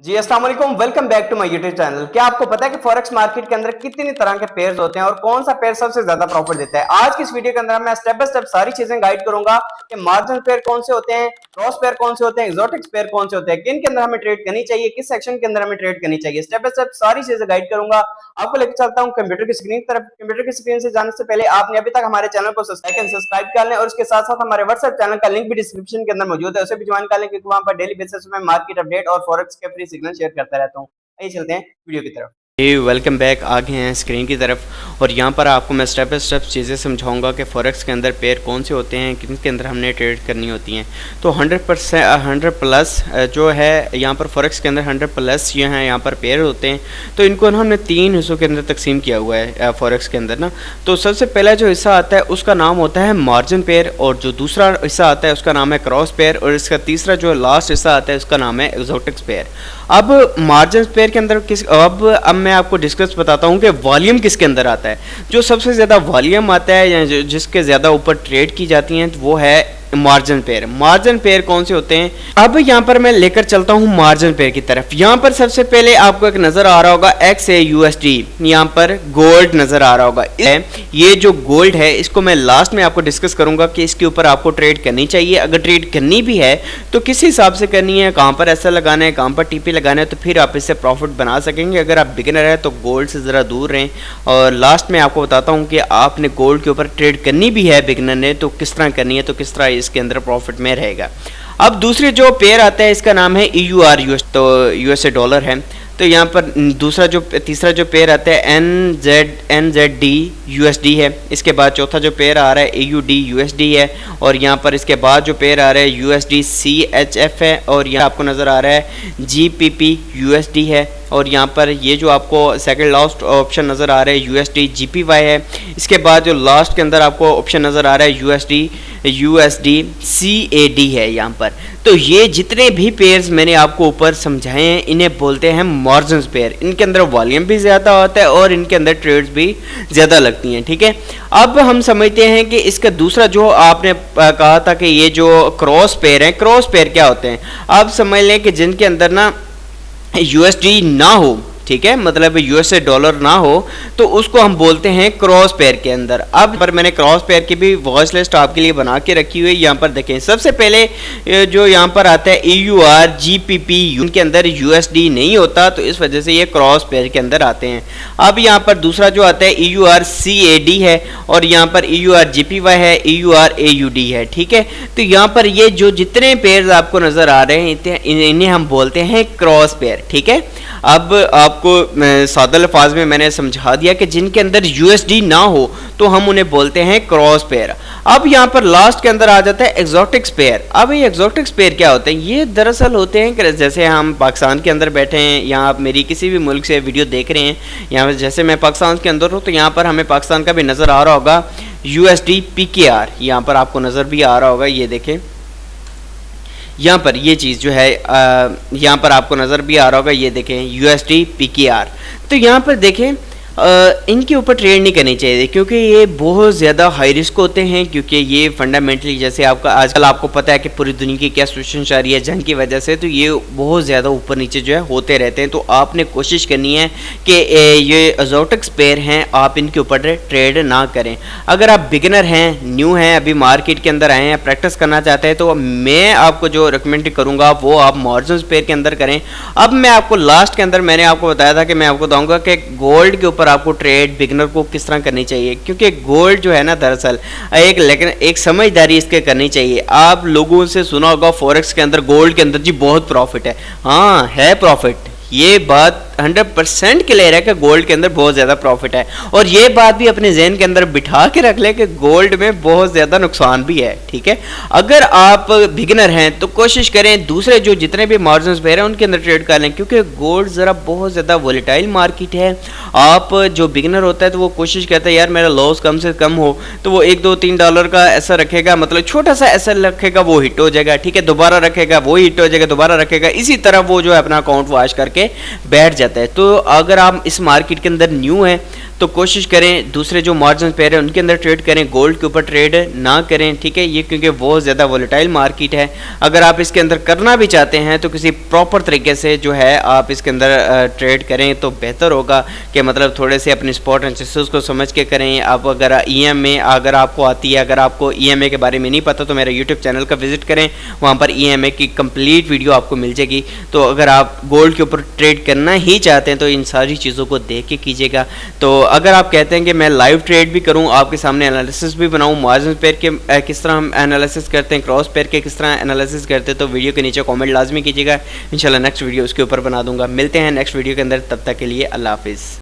जी अस्सलाम वालेकुम, welcome back to my YouTube channel. क्या आपको पता है कि फॉरेक्स मार्केट के अंदर कितनी तरह के पेयर्स होते हैं और कौन सा पेयर सबसे ज्यादा प्रॉफिट देता है? आज की इस वीडियो के अंदर मैं स्टेप बाय स्टेप सारी चीजें गाइड करूंगा कि मार्जिनल पेयर कौन से होते हैं, क्रॉस पेयर कौन से होते हैं, एक्सोटिक्स पेयर कौन से होते हैं, किन के अंदर हमें ट्रेड करनी चाहिए, किस सेक्शन के अंदर हमें ट्रेड करनी चाहिए। स्टेप बाय स्टेप सारी चीजें गाइड करूंगा। आपको लेकर चलता हूँ कंप्यूटर की स्क्रीन की तरफ। कंप्यूटर की स्क्रीन से जाने से पहले आपने अभी तक हमारे चैनल को सब्सक्राइब कर लें और उसके साथ साथ हमारे व्हाट्सएप चैनल का लिंक भी डिस्क्रिप्शन के अंदर मौजूद है, उसे भी ज्वाइन कर लें क्योंकि वहां पर डेली बेसिस में मार्केट अपडेट और फॉरेक्स के फ्री सिग्नल शेयर करता रहता हूँ। आइए चलते हैं वीडियो की तरफ। Welcome back. आ गए हैं स्क्रीन की तरफ और यहाँ पर आपको मैं स्टेप बाय स्टेप चीज़ें समझाऊंगा कि फॉरेक्स के अंदर पेयर कौन से होते हैं, किन के अंदर हमने ट्रेड करनी होती हैं। तो 100 प्लस जो है यहाँ पर फॉरेक्स के अंदर 100 प्लस ये हैं यहाँ पर पेयर होते हैं। तो इनको हमने 3 हिस्सों के अंदर तकसीम किया हुआ है फॉरेक्स के अंदर ना। तो सबसे पहला जो हिस्सा आता है उसका नाम होता है मार्जिन पेयर, और जो दूसरा हिस्सा आता है उसका नाम है क्रॉस पेयर, और इसका तीसरा जो लास्ट हिस्सा आता है उसका नाम है एक्सोटिक्स पेयर। अब मार्जिन पेयर के अंदर अब मैं आपको डिस्कस बताता हूँ कि वॉल्यूम किसके अंदर आता है। जो सबसे ज़्यादा वॉल्यूम आता है या जिसके ज़्यादा ऊपर ट्रेड की जाती हैं वो है मार्जिन पेयर। मार्जिन पेयर कौन से होते हैं, अब यहाँ पर मैं लेकर चलता हूँ मार्जिन पेयर की तरफ। यहाँ पर सबसे पहले आपको एक नज़र आ रहा होगा XAUSD, यहाँ पर गोल्ड नज़र आ रहा होगा। ये जो गोल्ड है इसको मैं लास्ट में आपको डिस्कस करूंगा कि इसके ऊपर आपको ट्रेड करनी चाहिए। अगर ट्रेड करनी भी है तो किस हिसाब से करनी है, कहाँ पर ऐसा लगाना है, कहाँ पर टीपी लगाना है, तो फिर आप इससे प्रॉफिट बना सकेंगे। अगर आप बिगिनर है तो गोल्ड से ज़रा दूर रहें। और लास्ट में आपको बताता हूँ कि आपने गोल्ड के ऊपर ट्रेड करनी भी है बिगिनर ने तो किस तरह करनी है, तो किस तरह इसके अंदर प्रॉफिट में रहेगा। अब दूसरी जो पेयर आता है इसका नाम है EUR, तो USA डॉलर है। तो यहाँ पर तीसरा जो पेयर आता है NZD USD है। इसके बाद चौथा जो पेयर आ रहा है AUD USD है, और यहाँ पर इसके बाद जो पेयर आ रहा है USD CHF है, और यहाँ आपको नज़र आ रहा है GPP USD है, और यहाँ पर ये जो आपको सेकंड लास्ट ऑप्शन नज़र आ रहा है USD GPY है। इसके बाद जो लास्ट के अंदर आपको ऑप्शन नज़र आ रहा है USD CAD है यहाँ पर। तो ये जितने भी पेयर्स मैंने आपको ऊपर समझाए हैं इन्हें बोलते हैं मार्जिन पेयर। इनके अंदर वॉल्यूम भी ज़्यादा होता है और इनके अंदर ट्रेड्स भी ज़्यादा लगती हैं, ठीक है। अब हम समझते हैं कि इसका दूसरा जो आपने कहा था कि ये जो क्रॉस पेयर हैं, क्रॉस पेयर क्या होते हैं। अब समझ लें कि जिनके अंदर ना USD ना हो, ठीक है, मतलब USA डॉलर ना हो, तो उसको हम बोलते हैं क्रॉस पेयर के अंदर। अब पर मैंने क्रॉस पेयर की भी वॉच लिस्ट आपके लिए बना के रखी हुई है। यहाँ पर देखें, सबसे पहले जो यहाँ पर आता है EUR GPP, उनके अंदर USD नहीं होता तो इस वजह से ये क्रॉस पेयर के अंदर आते हैं। अब यहाँ पर दूसरा जो आता है EUR CAD है, और यहाँ पर EUR GPY है, EUR AUD है, ठीक है। तो यहाँ पर ये जो जितने पेयर आपको नजर आ रहे हैं इन्हें हम बोलते हैं क्रॉस पेयर, ठीक है। अब आपको सादा अल्फाज में मैंने समझा दिया कि जिनके अंदर USD ना हो तो हम उन्हें बोलते हैं क्रॉस पेयर। अब यहाँ पर लास्ट के अंदर आ जाता है एक्सोटिक्स पेयर। अब ये एक्सोटिक्स पेयर क्या होते हैं, ये दरअसल होते हैं कि जैसे हम पाकिस्तान के अंदर बैठे हैं या आप मेरी किसी भी मुल्क से वीडियो देख रहे हैं, यहाँ जैसे मैं पाकिस्तान के अंदर हूँ तो यहाँ पर हमें पाकिस्तान का भी नज़र आ रहा होगा USD PKR, यहाँ पर आपको नज़र भी आ रहा होगा। ये देखें यहाँ पर ये चीज़ जो है यहाँ पर आपको नज़र भी आ रहा होगा, ये देखें USD PKR। तो यहाँ पर देखें इनके ऊपर ट्रेड नहीं करनी चाहिए क्योंकि ये बहुत ज़्यादा हाई रिस्क होते हैं, क्योंकि ये फंडामेंटली जैसे आपका आजकल आपको पता है कि पूरी दुनिया की क्या सिचुएशन चल रही है जंग की वजह से, तो ये बहुत ज़्यादा ऊपर नीचे जो है होते रहते हैं। तो आपने कोशिश करनी है कि ये एक्सोटिक्स पेयर हैं आप इनके ऊपर ट्रेड ना करें। अगर आप बिगिनर हैं, न्यू हैं, अभी मार्केट के अंदर आए हैं, प्रैक्टिस करना चाहते हैं, तो मैं आपको जो रिकमेंड करूँगा वो आप मार्जिन पेयर के अंदर करें। अब मैं आपको लास्ट के अंदर मैंने आपको बताया था कि मैं आपको बताऊँगा कि गोल्ड के ऊपर आपको ट्रेड बिगिनर को किस तरह करनी चाहिए, क्योंकि गोल्ड जो है ना दरअसल लेकिन एक समझदारी इसके करनी चाहिए। आप लोगों से सुना होगा फॉरेक्स के अंदर गोल्ड के अंदर जी बहुत प्रॉफिट है, हाँ है प्रॉफिट, ये बात 100% क्लियर है कि गोल्ड के अंदर बहुत ज़्यादा प्रॉफिट है। और ये बात भी अपने जहन के अंदर बिठा के रख ले कि गोल्ड में बहुत ज़्यादा नुकसान भी है, ठीक है। अगर आप बिगिनर हैं तो कोशिश करें दूसरे जो जितने भी मार्जिन पेयर हैं उनके अंदर ट्रेड कर लें, क्योंकि गोल्ड ज़रा बहुत ज़्यादा वोलेटाइल मार्केट है। आप जो बिगिनर होता है तो वो कोशिश करता है यार मेरा लॉस कम से कम हो, तो वो $1-2-3 का ऐसा रखेगा, मतलब छोटा सा ऐसा रखेगा वो हिट हो जाएगा, ठीक है, दोबारा रखेगा वो हिट हो जाएगा, दोबारा रखेगा, इसी तरह वो जो है अपना अकाउंट वॉश करके बैठ जाता है। तो अगर आप इस मार्केट के अंदर न्यू हैं तो कोशिश करें दूसरे जो मार्जिन पेयर है उनके अंदर ट्रेड करें, गोल्ड के ऊपर ट्रेड ना करें, ठीक है। ये क्योंकि बहुत ज़्यादा वोलेटाइल मार्केट है। अगर आप इसके अंदर करना भी चाहते हैं तो किसी प्रॉपर तरीके से जो है आप इसके अंदर ट्रेड करें तो बेहतर होगा, कि मतलब थोड़े से अपने स्पॉट एनालिसिस को समझ के करें। आप अगर EMA अगर आपको आती है, अगर आपको EMA के बारे में नहीं पता तो मेरा यूट्यूब चैनल का विजिट करें, वहाँ पर EMA की कंप्लीट वीडियो आपको मिल जाएगी। तो अगर आप गोल्ड के ऊपर ट्रेड करना ही चाहते हैं तो इन सारी चीज़ों को देख के कीजिएगा। तो अगर आप कहते हैं कि मैं लाइव ट्रेड भी करूं, आपके सामने एनालिसिस भी बनाऊं, मार्जिन पेयर के किस तरह हम एनालिसिस करते हैं, क्रॉस पेयर के किस तरह एनालिसिस करते हैं, तो वीडियो के नीचे कमेंट लाजमी कीजिएगा। इंशाल्लाह नेक्स्ट वीडियो उसके ऊपर बना दूंगा। मिलते हैं नेक्स्ट वीडियो के अंदर, तब तक के लिए अल्लाह हाफिज़।